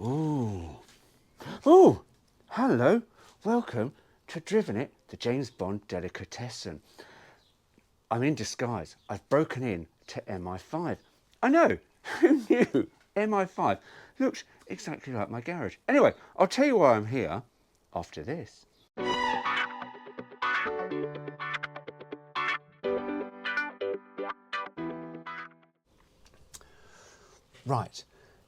Ooh. Ooh. Hello. Welcome to Driven It, the James Bond delicatessen. I'm in disguise. I've broken in to MI5. I know. Who knew? MI5 looks exactly like my garage. Anyway, I'll tell you why I'm here after this. Right,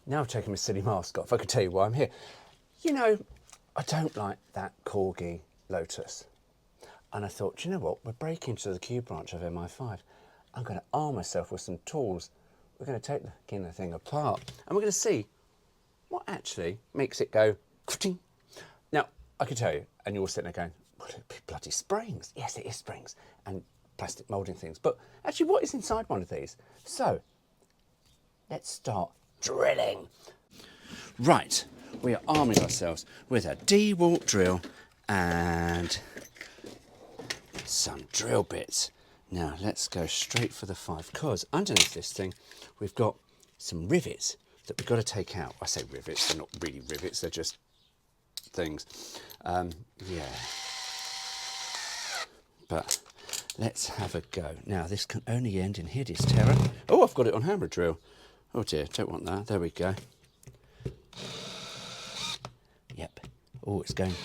now I've taken my silly mask off, I can tell you why I'm here. You know, I don't like that Corgi Lotus. And I thought, you know what, we're breaking into the Q branch of MI5. I'm going to arm myself with some tools. We're going to take the thing apart and we're going to see what actually makes it go. Now, I can tell you, and you're all sitting there going, well, it'd be bloody springs. Yes, it is springs and plastic moulding things. But actually, what is inside one of these? So, let's start drilling. Right, we are arming ourselves with a DeWalt drill and some drill bits. Now let's go straight for the 5, because underneath this thing we've got some rivets that we've got to take out. I say rivets, they're not really rivets, they're just things. Yeah. But let's have a go. Now this can only end in hideous terror. Oh, I've got it on hammer drill. Oh dear, don't want that. There we go. Yep. Oh, it's going.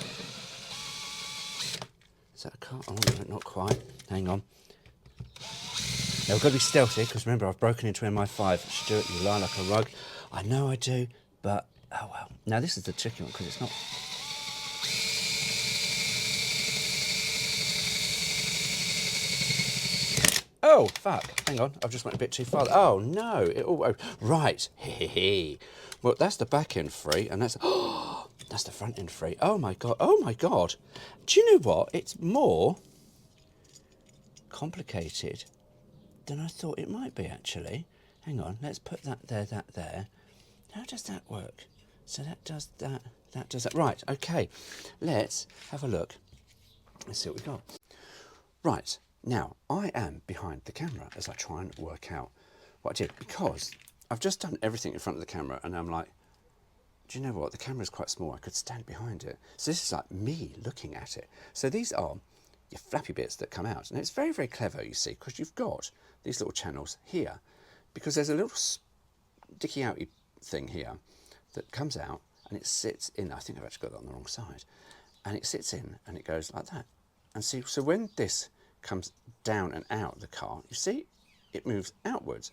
Is that a car? Oh, no, not quite. Hang on. Now, we've got to be stealthy, because remember, I've broken into MI5. Stuart, you lie like a rug. I know I do, but oh well. Now, this is the tricky one, because it's not. Oh, fuck. Hang on. I've just went a bit too far. Oh, no. Oh, right. Well, that's the back end free, and that's. Oh, that's the front end free. Oh, my God. Oh, my God. Do you know what? It's more complicated than I thought it might be, actually. Hang on. Let's put that there, that there. How does that work? So that does that, that does that. Right, okay. Let's have a look. Let's see what we've got. Right. Now, I am behind the camera as I try and work out what I did, because I've just done everything in front of the camera and I'm like, do you know what? The camera's quite small. I could stand behind it. So this is like me looking at it. So these are your flappy bits that come out. And it's very, very clever, you see, because you've got these little channels here, because there's a little sticky outy thing here that comes out and it sits in. I think I've actually got that on the wrong side. And it sits in and it goes like that. And see, so when this comes down and out of the car, you see, it moves outwards.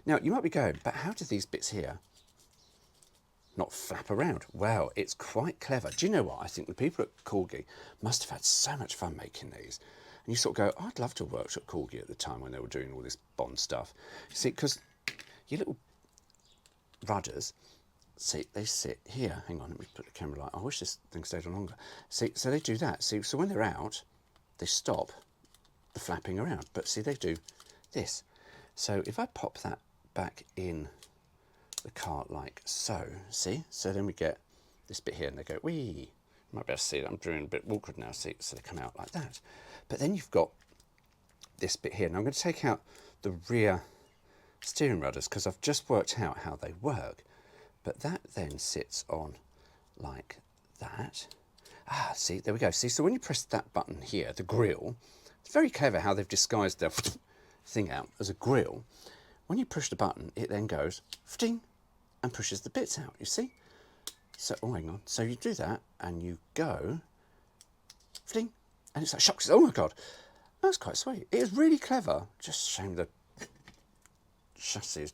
Now, you might be going, but how do these bits here not flap around? Well, it's quite clever. Do you know what? I think the people at Corgi must have had so much fun making these. And you sort of go, oh, I'd love to have worked at Corgi at the time when they were doing all this Bond stuff. You see, because your little rudders, see, they sit here. Hang on, let me put the camera light. I wish this thing stayed on longer. See, so they do that. See, so when they're out, they stop the flapping around. But see, they do this. So if I pop that back in the car like so, see? So then we get this bit here and they go, wee. You might be able to see that I'm doing a bit awkward now, see? So they come out like that. But then you've got this bit here. Now I'm going to take out the rear steering rudders because I've just worked out how they work. But that then sits on like that. Ah, see, there we go. See, so when you press that button here, the grill, it's very clever how they've disguised their thing out as a grill. When you push the button, it then goes and pushes the bits out, you see? So, oh, hang on. So you do that and you go and it's like shocks. Oh my God, that's quite sweet. It is really clever. Just shame the chassis is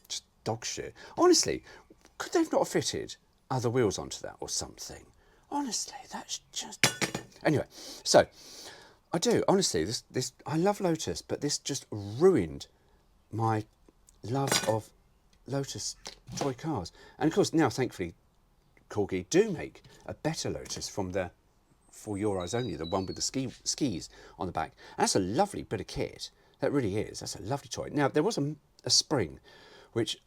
just dog shit. Honestly, could they have not fitted other wheels onto that or something? Honestly, that's just... Anyway, so I do, honestly, this I love Lotus, but this just ruined my love of Lotus toy cars. And of course, now, thankfully, Corgi do make a better Lotus from the For Your Eyes Only, the one with the skis on the back. And that's a lovely bit of kit. That really is. That's a lovely toy. Now, there was a spring, which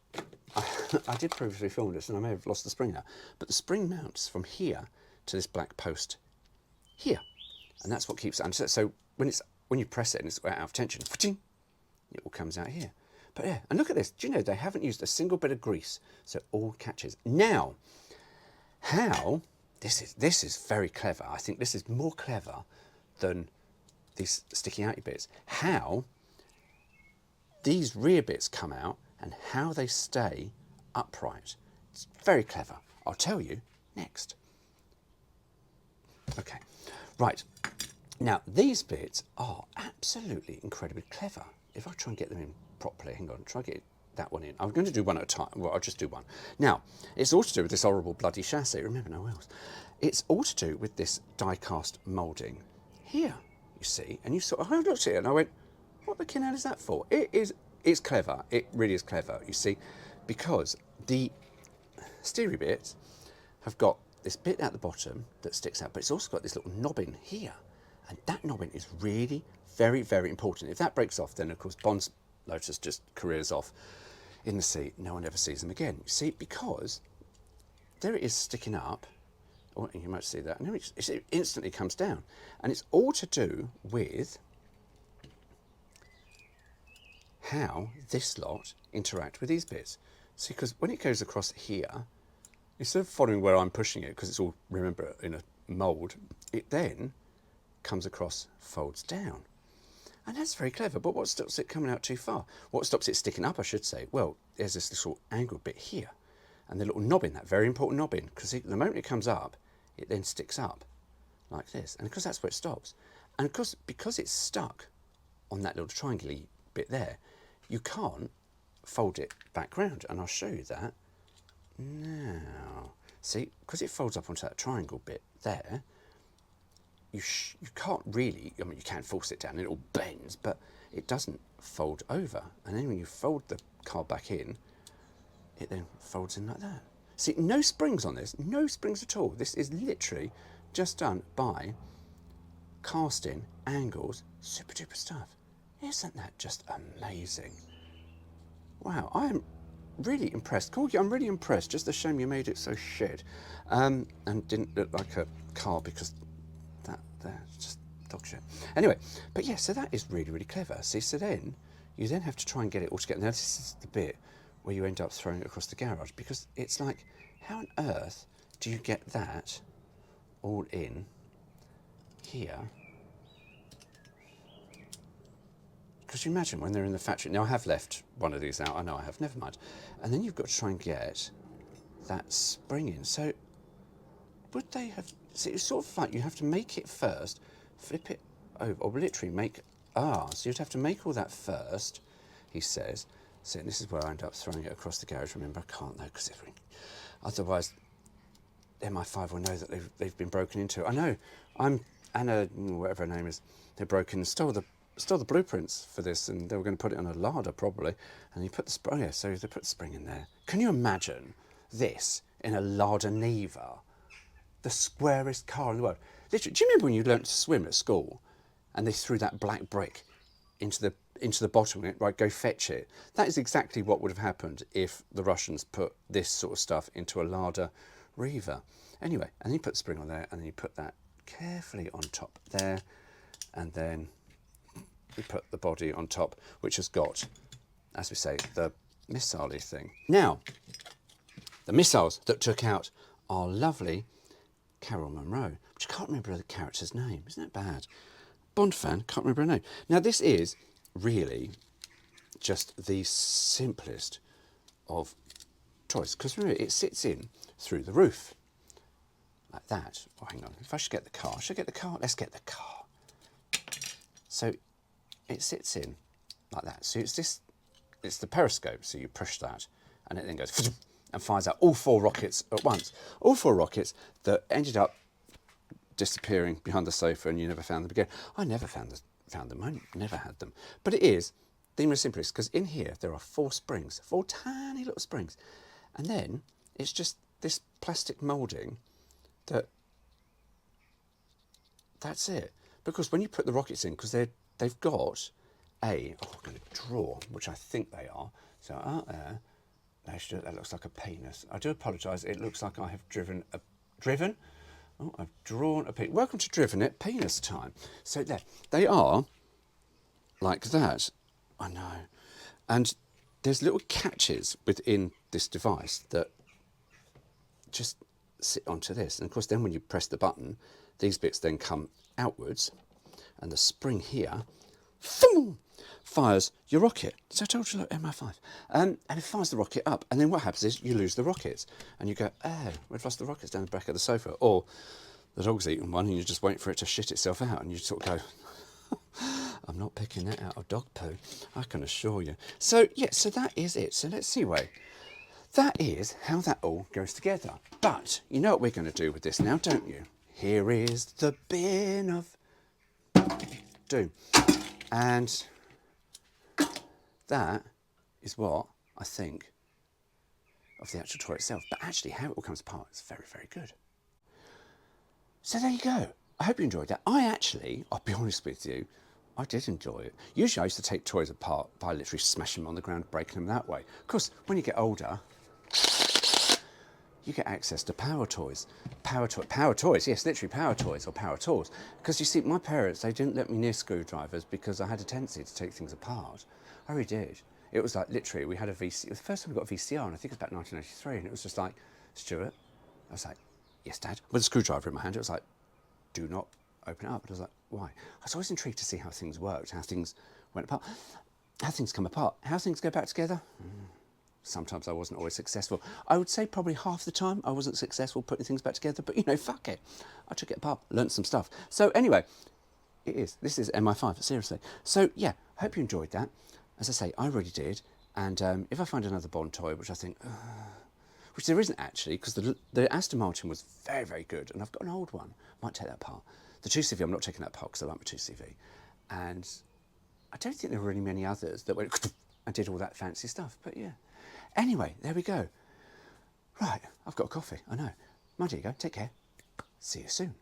I did previously film this, and I may have lost the spring now. But the spring mounts from here to this black post here. And that's what keeps it. So when you press it and it's out of tension, it all comes out here. But yeah, and look at this. Do you know they haven't used a single bit of grease, so it all catches. Now, How, this is very clever. I think this is more clever than these sticky outy bits. How these rear bits come out and how they stay upright. It's very clever. I'll tell you next. Okay, right. Now, these bits are absolutely incredibly clever. If I try and get them in properly, hang on, try and get that one in. I'm going to do one at a time. Well, I'll just do one. Now, it's all to do with this horrible bloody chassis. Remember, no else. It's all to do with this die-cast moulding here, you see. And you sort of, I looked at it and I went, what the hell is that for? It's clever. It really is clever, you see, because the steery bits have got this bit at the bottom that sticks out, but it's also got this little knobbin here. And that knobbin is really very, very important. If that breaks off, then of course Bond's Lotus just careers off in the sea. No one ever sees them again. You see, because there it is sticking up. Oh, you might see that. And it instantly comes down. And it's all to do with how this lot interact with these bits. See, because when it goes across here, instead of following where I'm pushing it, because it's all, remember, in a mould, it then comes across, folds down. And that's very clever, but what stops it coming out too far? What stops it sticking up, I should say? Well, there's this little angled bit here, and the little knobbin, that very important knobbin, because the moment it comes up, it then sticks up like this, and because that's where it stops. And of course, because it's stuck on that little triangle bit there, you can't fold it back round, and I'll show you that now. See, because it folds up onto that triangle bit there, you can't really, I mean, you can force it down and it all bends, but it doesn't fold over. And then when you fold the card back in, it then folds in like that. See, no springs on this, no springs at all. This is literally just done by casting, angles, super duper stuff. Isn't that just amazing? Wow, I am really impressed. Corgi, I'm really impressed. Just a shame you made it so shit. And didn't look like a car, because that's just dog shit. Anyway, but yeah, so that is really, really clever. See, so then you then have to try and get it all together. Now, this is the bit where you end up throwing it across the garage, because it's like, how on earth do you get that all in here? Because you imagine when they're in the factory. Now, I have left one of these out. I know I have. Never mind. And then you've got to try and get that spring in. So would they have... See, it's sort of like you have to make it first, flip it over, or literally make... so you'd have to make all that first, he says. So this is where I end up throwing it across the garage. Remember, I can't though, because otherwise MI5 will know that they've been broken into. I know. Anna, whatever her name is, they broke in and stole the blueprints for this, and they were going to put it on a larder probably. And you put the spring, yeah, so they put the spring in there. Can you imagine this in a Larder Neva? The squarest car in the world. Literally, do you remember when you learnt to swim at school and they threw that black brick into the bottom of it, right, go fetch it? That is exactly what would have happened if the Russians put this sort of stuff into a Larder Neva. Anyway, and then you put the spring on there, and then you put that carefully on top there, and then you put the body on top, which has got, as we say, the missile-y thing. Now, the missiles that took out our lovely Carol Monroe, which I can't remember the character's name. Isn't that bad? Bond fan, can't remember her name. Now, this is really just the simplest of toys, because remember, it sits in through the roof like that. Oh, hang on, if I should get the car. Should I get the car? Let's get the car. So it sits in like that. So it's the periscope, so you push that and it then goes and fires out all 4 rockets at once. All 4 rockets that ended up disappearing behind the sofa, and you never found them again. I never found them. I never had them. But it is the most simplest, because in here there are 4 springs, 4 tiny little springs, and then it's just this plastic moulding that's it. Because when you put the rockets in, because they've got I'm going to draw, which I think they are. So out there. That looks like a penis. I do apologise. It looks like I have driven? Oh, I've drawn a penis. Welcome to Driven It, penis time. So there, they are like that. I know. And there's little catches within this device that just sit onto this. And of course, then when you press the button, these bits then come outwards, and the spring here, boom, fires your rocket. So I told you, look, MI5. And it fires the rocket up. And then what happens is you lose the rockets. And you go, oh, we've lost the rockets down the back of the sofa. Or the dog's eaten one and you just wait for it to shit itself out. And you sort of go, I'm not picking that out of dog poo, I can assure you. So, yeah, so that is it. So let's see where. That is how that all goes together. But you know what we're going to do with this now, don't you? Here is the bin of doom. And that is what I think of the actual toy itself. But actually, how it all comes apart is very, very good. So there you go. I hope you enjoyed that. I'll be honest with you, I did enjoy it. Usually I used to take toys apart by literally smashing them on the ground, breaking them that way. Of course, when you get older, you get access to power toys. Power toys, yes, literally power toys or power tools. Because you see, my parents, they didn't let me near screwdrivers because I had a tendency to take things apart. I really did. It was like, literally, we had a VCR. It was the first time we got a VCR, and I think it was about 1983, and it was just like, Stuart, I was like, yes, Dad. With a screwdriver in my hand, it was like, do not open it up. And I was like, why? I was always intrigued to see how things worked, how things went apart, how things come apart, how things go back together. Sometimes I wasn't always successful. I would say probably half the time I wasn't successful putting things back together, but you know, fuck it. I took it apart, learnt some stuff. So anyway, this is MI5, seriously. So yeah, hope you enjoyed that. As I say, I really did. And if I find another Bond toy, which I think, which there isn't actually, because the Aston Martin was very, very good, and I've got an old one, might take that apart. The 2CV, I'm not taking that apart because I like my 2CV. And I don't think there were really many others that went and did all that fancy stuff, but yeah. Anyway, there we go. Right, I've got a coffee, I know. Mind you go, take care. See you soon.